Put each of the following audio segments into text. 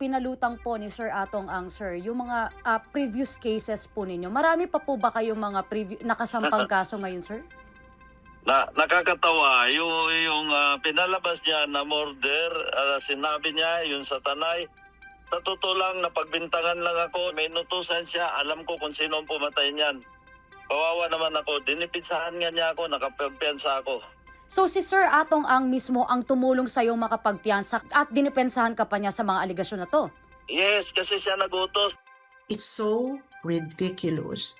pinalutang po ni Sir Atong Ang, sir, yung mga previous cases po ninyo. Marami pa po ba kayong mga nakasampang kaso ngayon, sir? Nakakatawa yung pinalabas niya na murder, sinabi niya yung sa Tanay. Sa totoo lang, napagbintangan lang ako, may inutusan siya, alam ko kung sino ang pumatay niyan. Kawawa naman ako, dinipinsahan nga niya ako, nakapagpiyansa ako. So si Sir Atong Ang mismo ang tumulong sa iyong makapagpiyansa at dinipensahan ka pa niya sa mga aligasyon na to? Yes, kasi siya nagutos. It's so ridiculous.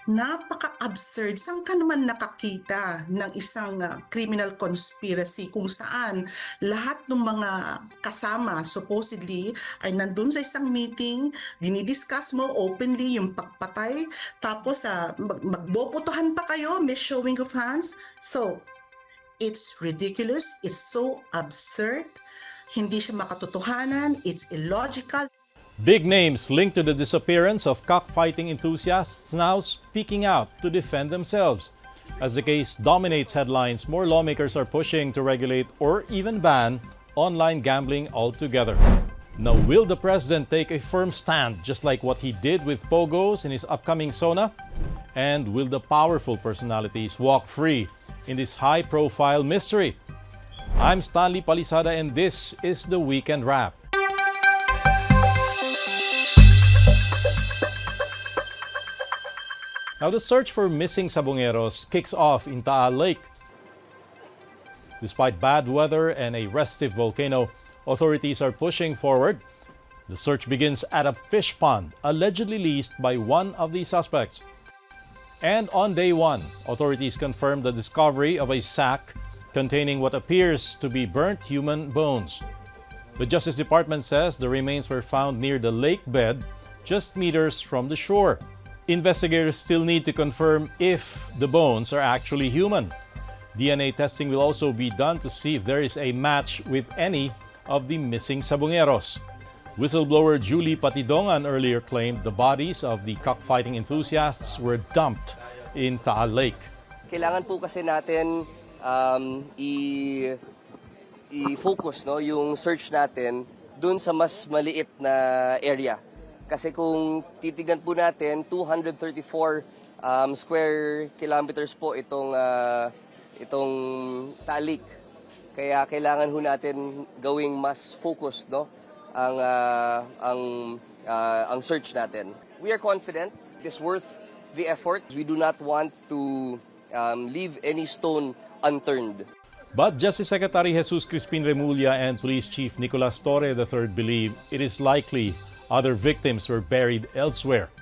Napaka-absurd. Saan ka naman nakakita ng isang criminal conspiracy kung saan lahat ng mga kasama supposedly ay nandun sa isang meeting, dinidiscuss mo openly yung pagpatay, tapos magbobotohan pa kayo, may showing of hands. So, it's ridiculous, it's so absurd, hindi siya makatotohanan, it's illogical. Big names linked to the disappearance of cockfighting enthusiasts now speaking out to defend themselves. As the case dominates headlines, more lawmakers are pushing to regulate or even ban online gambling altogether. Now, will the president take a firm stand, just like what he did with Pogos in his upcoming SONA? And will the powerful personalities walk free in this high-profile mystery? I'm Stanley Palisada, and this is the Weekend Wrap. Now, the search for missing sabongeros kicks off in Taal Lake. Despite bad weather and a restive volcano, authorities are pushing forward. The search begins at a fish pond allegedly leased by one of the suspects. And on day one, authorities confirmed the discovery of a sack containing what appears to be burnt human bones. The Justice Department says the remains were found near the lake bed, just meters from the shore. Investigators still need to confirm if the bones are actually human. DNA testing will also be done to see if there is a match with any of the missing sabongeros. Whistleblower Julie Patidongan earlier claimed the bodies of the cockfighting enthusiasts were dumped in Taal Lake. Kailangan po kasi natin i-focus yung search natin dun sa mas maliit na area. Kasi kung titignan po natin, 234 square kilometers po itong Taal Lake. Kaya kailangan ho natin gawing mas focus ang search natin. We are confident it is worth the effort. We do not want to leave any stone unturned. But Justice Secretary Jesus Crispin Remulla and Police Chief Nicolas Torre III believe it is likely other victims were buried elsewhere.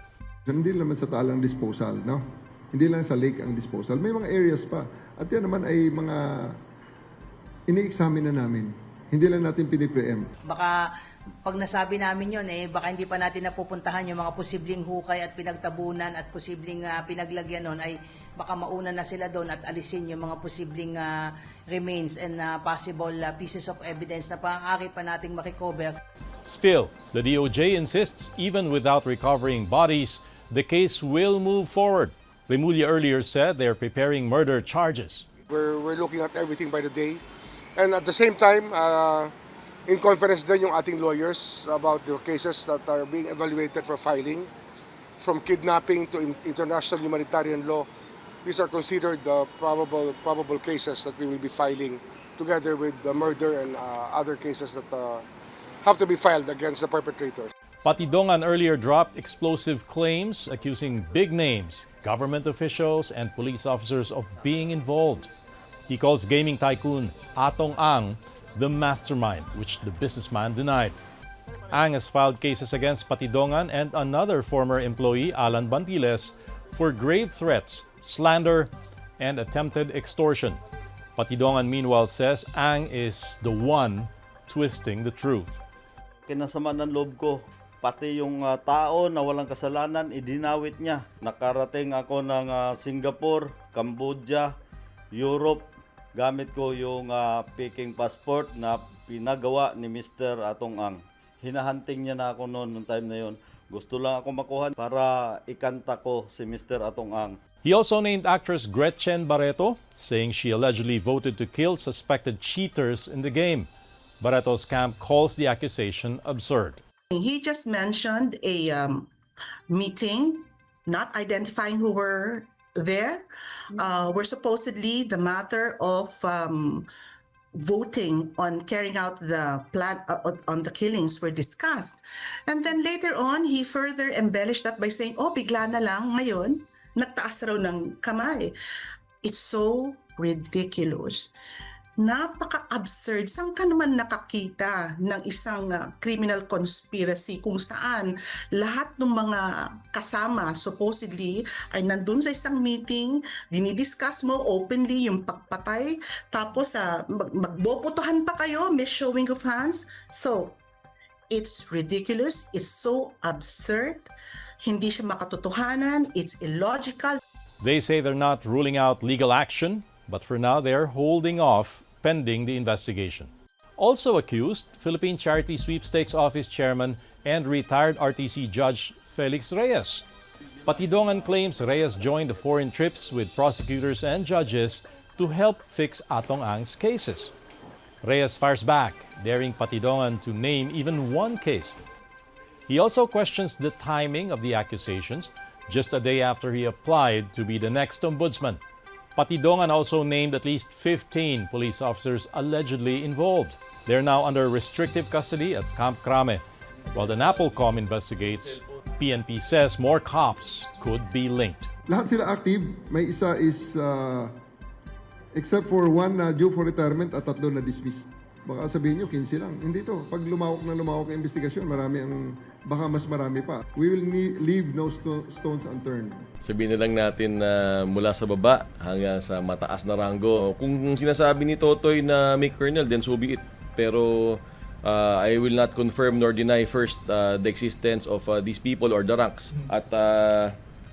Hindi naman sa talang disposal, no? Hindi lang sa lake ang disposal. May mga areas pa. At yan naman ay mga ini-examine na namin. Hindi lang natin pinipreempt. Baka pag nasabi namin yun, baka hindi pa natin napupuntahan yung mga posibleng hukay at pinagtabunan at posibleng pinaglagyan nun, ay baka mauna na sila doon at alisin yung mga posibleng remains and possible pieces of evidence na maaari pa nating makikover. Still, the DOJ insists even without recovering bodies, the case will move forward. Remulla earlier said they are preparing murder charges. We're looking at everything by the day. And at the same time, in conference din yung ating lawyers about the cases that are being evaluated for filing, from kidnapping to international humanitarian law. These are considered the probable cases that we will be filing together with the murder and other cases that have to be filed against the perpetrators. Patidongan earlier dropped explosive claims accusing big names, government officials, and police officers of being involved. He calls gaming tycoon Atong Ang the mastermind, which the businessman denied. Ang has filed cases against Patidongan and another former employee, Alan Bantiles, for grave threats, slander, and attempted extortion. Patidongan meanwhile says Ang is the one twisting the truth. Kinasama ng loob ko, pati yung tao na walang kasalanan, idinawit niya. Nakarating ako ng Singapore, Cambodia, Europe. Gamit ko yung Peking passport na pinagawa ni Mr. Atong Ang. Hinahunting niya na ako noong time na yon. Gusto lang ako makuha para ikanta ko si Mr. Atong Ang. He also named actress Gretchen Barreto, saying she allegedly voted to kill suspected cheaters in the game. Barreto's camp calls the accusation absurd. He just mentioned a meeting, not identifying who were there, were supposedly the matter of voting on carrying out the plan on the killings were discussed. And then later on, he further embellished that by saying, oh, bigla na lang ngayon, nagtaas raw ng kamay. It's so ridiculous. Napaka-absurd. Saan ka naman nakakita ng isang criminal conspiracy kung saan lahat ng mga kasama supposedly ay nandun sa isang meeting, dinidiscuss mo openly yung pagpatay, tapos magbobotohan pa kayo, may showing of hands. So, it's ridiculous, it's so absurd, hindi siya makatotohanan, it's illogical. They say they're not ruling out legal action, but for now they're holding off pending the investigation. Also accused, Philippine Charity Sweepstakes Office Chairman and retired RTC Judge Felix Reyes. Patidongan claims Reyes joined the foreign trips with prosecutors and judges to help fix Atong Ang's cases. Reyes fires back, daring Patidongan to name even one case. He also questions the timing of the accusations, just a day after he applied to be the next ombudsman. Patidongan also named at least 15 police officers allegedly involved. They're now under restrictive custody at Camp Crame. While the NAPOLCOM investigates, PNP says more cops could be linked. Lahat sila active. May isa is, except for one na due for retirement at 3 na dismissed. Baka sabihin nyo, 15 lang. Hindi to. Pag lumawak ang investigasyon, baka mas marami pa. We will leave no stones unturned. Sabihin na lang natin na mula sa baba hanggang sa mataas na ranggo. Kung sinasabi ni Totoy na may colonel, then so be it. Pero I will not confirm nor deny first the existence of these people or the ranks. At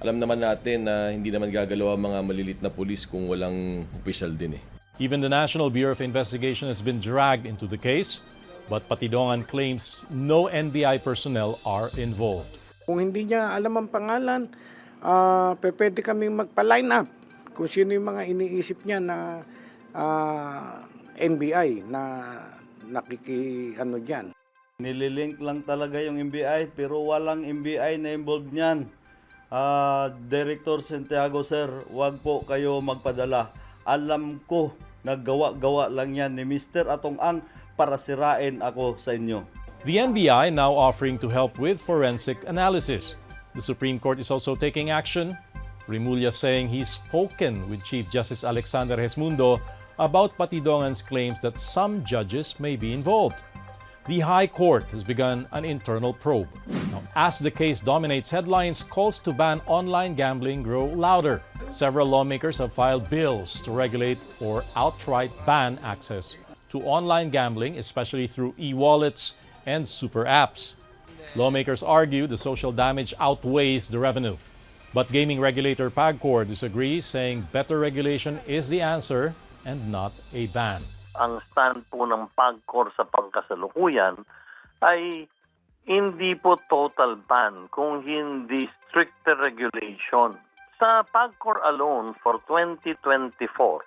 alam naman natin na hindi naman gagalaw ang mga malilit na pulis kung walang opisyal din eh. Even the National Bureau of Investigation has been dragged into the case, but Patidongan claims no NBI personnel are involved. Kung hindi niya alam ang pangalan, pwede kaming magpa-line up kung sino yung mga iniisip niya na NBI na dyan. Nililink lang talaga yung NBI pero walang NBI na involved niyan. Director Santiago, sir, wag po kayo magpadala. Alam ko, naggawa-gawa lang yan ni Mr. Atong Ang para sirain ako sa inyo. The NBI now offering to help with forensic analysis. The Supreme Court is also taking action. Remulla saying he's spoken with Chief Justice Alexander Gesmundo about Patidongan's claims that some judges may be involved. The High Court has begun an internal probe. Now, as the case dominates headlines, calls to ban online gambling grow louder. Several lawmakers have filed bills to regulate or outright ban access to online gambling, especially through e-wallets and super apps. Lawmakers argue the social damage outweighs the revenue. But gaming regulator PAGCOR disagrees, saying better regulation is the answer and not a ban. Ang stand po ng PAGCOR sa pangkasalukuyan ay hindi po total ban, kung hindi stricter regulation. Sa PAGCOR alone for 2024,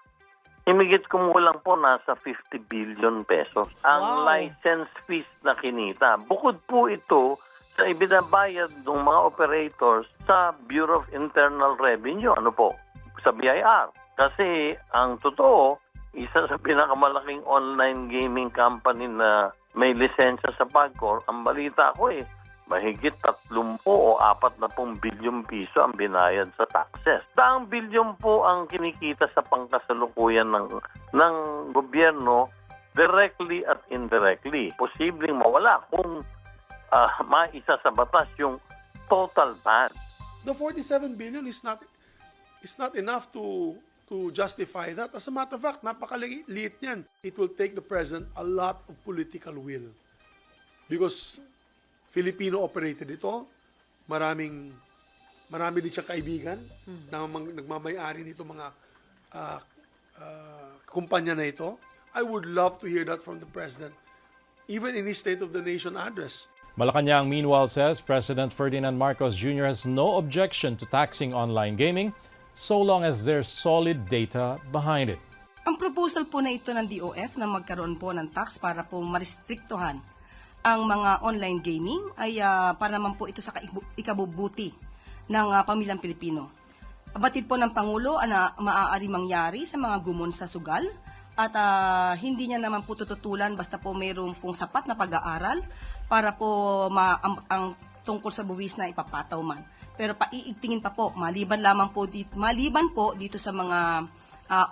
imigit kumulang po nasa 50 billion pesos ang license fees na kinita. Bukod po ito sa ibinabayad ng mga operators sa Bureau of Internal Revenue, sa BIR. Kasi ang totoo, isa sa pinakamalaking online gaming company na may lisensya sa PAGCOR, ang balita ko mahigit 30 o 40 bilyong piso ang binayad sa taxes. Daang bilyon po ang kinikita sa pangkasalukuyan ng gobyerno directly at indirectly. Posibleng mawala kung maisa sa batas yung total ban. The 47 billion is not enough to justify that. As a matter of fact, napakaliit niyan. It will take the president a lot of political will. Because Filipino-operated ito, marami din siyang kaibigan na nagmamayari nito mga kumpanya na ito. I would love to hear that from the president, even in his State of the Nation address. Malacanang meanwhile says President Ferdinand Marcos Jr. has no objection to taxing online gaming so long as there's solid data behind it. Ang proposal po na ito ng DOF na magkaroon po ng tax para po marestriktuhan ang mga online gaming ay para naman po ito sa ikabubuti ng pamilyang Pilipino. Pabatid po ng Pangulo na maaari mangyari sa mga gumon sa sugal at hindi niya naman po tututulan basta po mayroon pong sapat na pag-aaral para po ang tungkol sa buwis na ipapataw man. Pero paiigtingin pa po, maliban po dito sa mga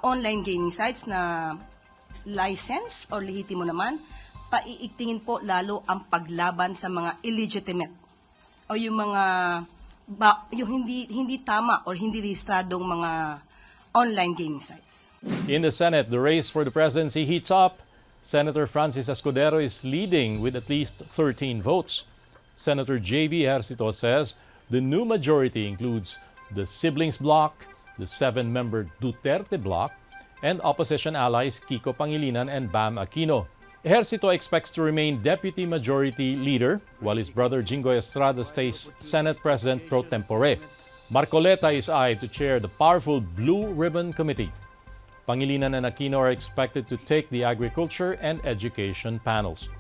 online gaming sites na license or lehitimo naman, paiigtingin po lalo ang paglaban sa mga illegitimate o yung mga yung hindi tama or hindi rehistradong mga online gaming sites. In the Senate, the race for the presidency heats up. Senator Francis Escudero is leading with at least 13 votes. Senator J.B. Ejercito says the new majority includes the siblings bloc, the 7-member Duterte bloc, and opposition allies Kiko Pangilinan and Bam Aquino. Ejercito expects to remain Deputy Majority Leader, while his brother Jingoy Estrada stays Senate President pro tempore. Marcoleta is eyed to chair the powerful Blue Ribbon Committee. Pangilinan and Aquino are expected to take the Agriculture and Education panels.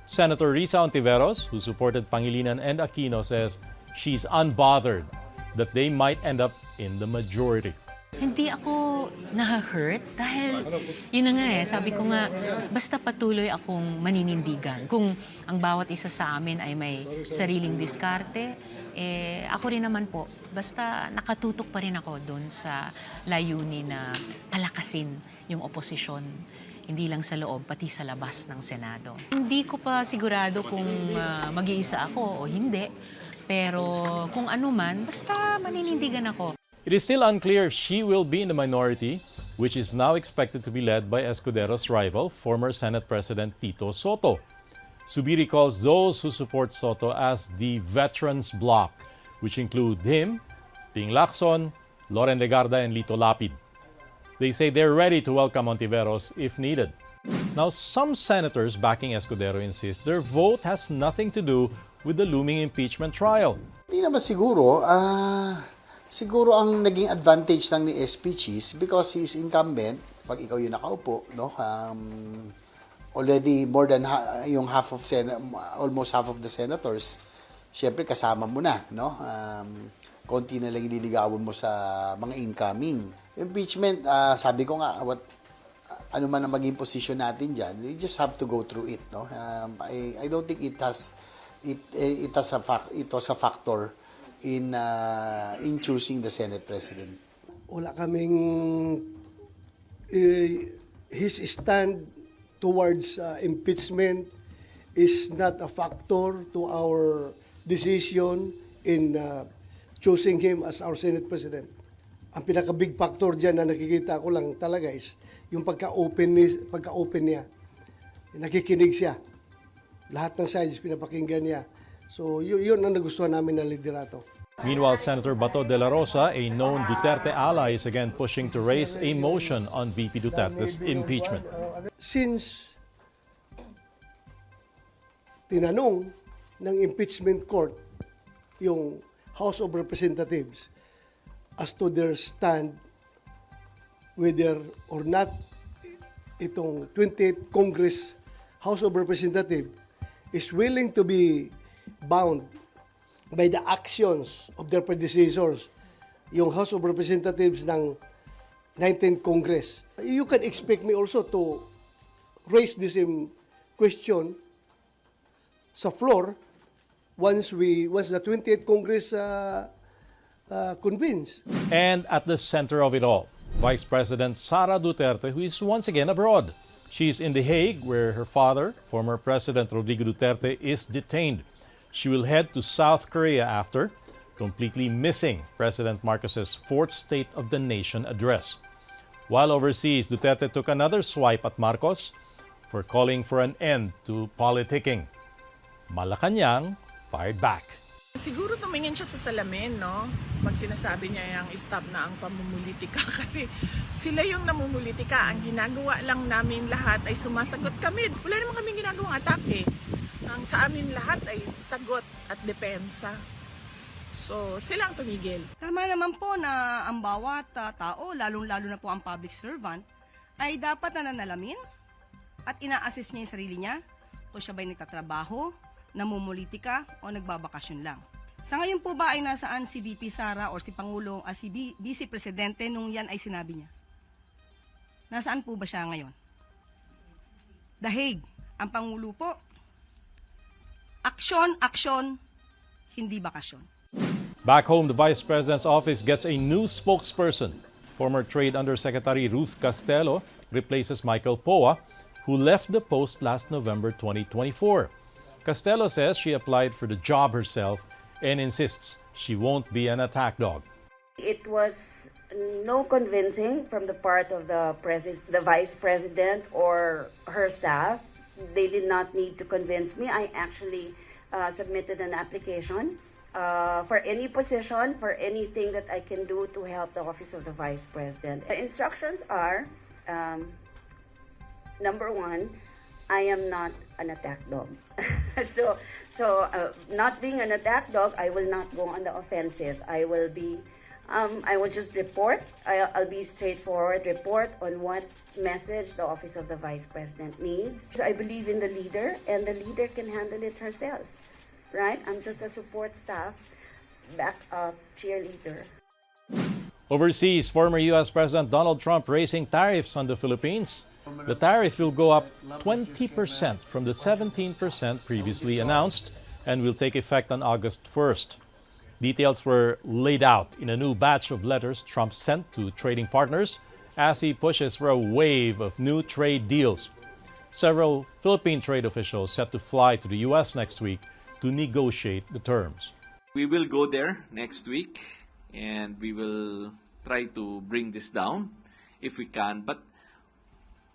Senator Risa Ontiveros, who supported Pangilinan and Aquino, says she's unbothered that they might end up in the majority. Hindi ako na-hurt dahil yun na nga sabi ko nga, basta patuloy akong maninindigan. Kung ang bawat isa sa amin ay may sariling diskarte, ako rin naman po, basta nakatutok pa rin ako doon sa layunin na palakasin yung oposisyon. Hindi lang sa loob, pati sa labas ng Senado. Hindi ko pa sigurado kung mag-iisa ako o hindi, pero kung ano man, basta maninindigan ako. It is still unclear if she will be in the minority, which is now expected to be led by Escudero's rival, former Senate President Tito Soto. Subiri calls those who support Soto as the Veterans Bloc, which include him, Ping Lacson, Loren Legarda, and Lito Lapid. They say they're ready to welcome Ontiveros if needed. Now, some senators backing Escudero insist their vote has nothing to do with the looming impeachment trial. Hindi naman siguro. Siguro ang naging advantage lang ni SP Cheese because he is incumbent, pag ikaw yung nakaupo, no? Already more than almost half of the senators, syempre kasama mo na, no? Konti na lang ililigawan mo sa mga incoming. Impeachment, sabi ko nga, ano man ang maging position natin dyan, you just have to go through it, no? I don't think it was a factor in choosing the Senate President. Wala kaming his stand towards impeachment is not a factor to our decision in choosing him as our Senate President. Ang pinaka-big factor dyan na nakikita ko lang talaga is yung pagka-open niya. Nakikinig siya. Lahat ng sides pinapakinggan niya. So, yun ang nagustuhan namin na liderato. Meanwhile, Senator Bato de la Rosa, a known Duterte ally, is again pushing to raise a motion on VP Duterte's impeachment. Since tinanong ng impeachment court yung House of Representatives as to their stand whether or not itong 28th Congress House of Representatives is willing to be bound by the actions of their predecessors, yung House of Representatives ng 19th Congress. You can expect me also to raise this question sa floor once the 28th Congress convenes. And at the center of it all, Vice President Sara Duterte, who is once again abroad. She's in The Hague, where her father, former President Rodrigo Duterte, is detained. She will head to South Korea after, completely missing President Marcos's fourth State of the Nation address. While overseas, Duterte took another swipe at Marcos for calling for an end to politicking. Malacanang fired back. Siguro tumingin siya sa salamin, no? Pag sinasabi niya yung stop na ang pamumulitika kasi sila yung namumulitika. Ang ginagawa lang namin lahat ay sumasagot kami. Wala naman kaming ginagawang atake. Ang sa amin lahat ay sagot at depensa. So, sila ang tumigil. Tama naman po na ang bawat tao, lalong-lalo na po ang public servant, ay dapat nananalamin at ina-assess niya yung sarili niya kung siya ba'y nagtatrabaho, namumulitika, o nagbabakasyon lang. Sa ngayon po ba ay nasaan si VP Sara o si Pangulo, si Vice Presidente nung yan ay sinabi niya? Nasaan po ba siya ngayon? The Hague, ang Pangulo po. Aksyon, aksyon, hindi bakasyon. Back home, the Vice President's office gets a new spokesperson. Former Trade Undersecretary Ruth Castello replaces Michael Poa, who left the post last November 2024. Castello says she applied for the job herself and insists she won't be an attack dog. It was no convincing from the part of the Vice President or her staff. They did not need to convince me. I actually submitted an application for any position, for anything that I can do to help the Office of the Vice President. The instructions are, number one, I am not an attack dog. So not being an attack dog, I will not go on the offensive. I will just report. I'll be straightforward, report on what message the Office of the Vice President needs. So I believe in the leader, and the leader can handle it herself. Right? I'm just a support staff, backup cheerleader. Overseas, former U.S. President Donald Trump raising tariffs on the Philippines. The tariff will go up 20% from the 17% previously announced and will take effect on August 1st. Details were laid out in a new batch of letters Trump sent to trading partners as he pushes for a wave of new trade deals. Several Philippine trade officials set to fly to the U.S. next week to negotiate the terms. We will go there next week and we will try to bring this down if we can. But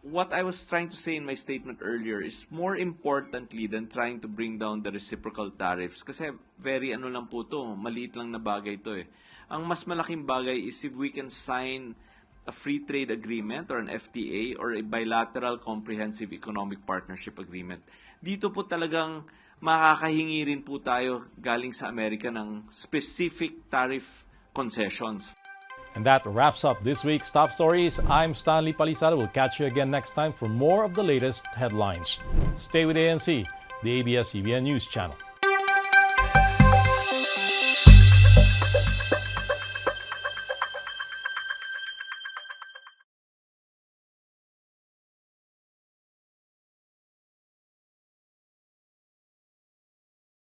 what I was trying to say in my statement earlier is more importantly than trying to bring down the reciprocal tariffs. Kasi very lang po to, maliit lang na bagay to eh. Ang mas malaking bagay is if we can sign a free trade agreement or an FTA or a bilateral comprehensive economic partnership agreement. Dito po talagang makakahingi rin po tayo galing sa Amerika ng specific tariff concessions. And that wraps up this week's Top Stories. I'm Stanley Palisada. We'll catch you again next time for more of the latest headlines. Stay with ANC, the ABS-CBN News Channel.